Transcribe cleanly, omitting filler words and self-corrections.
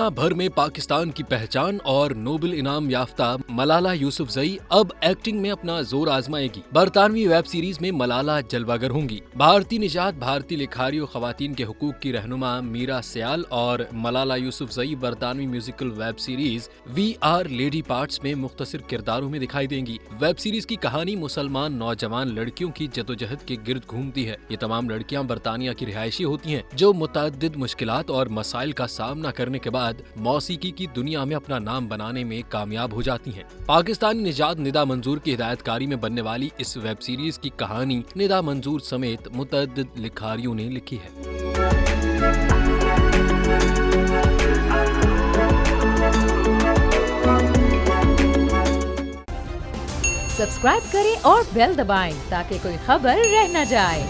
दुनिया भर में पाकिस्तान की पहचान और नोबेल इनाम याफ्ता मलाला यूसुफजई अब एक्टिंग में अपना जोर आजमाएगी। बरतानवी वेब सीरीज में मलाला जलवागर होंगी। भारतीय निजात, भारतीय लिखारी और खवातीन के हुकूक की रहनुमा मीरा सयाल और मलाला यूसुफजई बरतानवी musical web series we are lady parts में मुख्तसर किरदारों में दिखाई देंगी। वेब सीरीज की कहानी मुसलमान नौजवान लड़कियों की जदोजहद के गिर्द घूमती है। ये तमाम लड़कियां बरतानिया की रिहायशी होती हैं, जो मुतअद्दिद मुश्किलात और मसाइल का सामना करने के बाद मौसीकी की दुनिया में अपना नाम बनाने में कामयाब हो जाती हैं। पाकिस्तानी निजात निदा मंजूर की हिदायतकारी में बनने वाली इस वेब सीरीज की कहानी निदा मंजूर समेत मुतअद्दिद लिखारियों ने लिखी है। सब्सक्राइब करें और बेल दबाएं ताकि कोई खबर रह न जाए।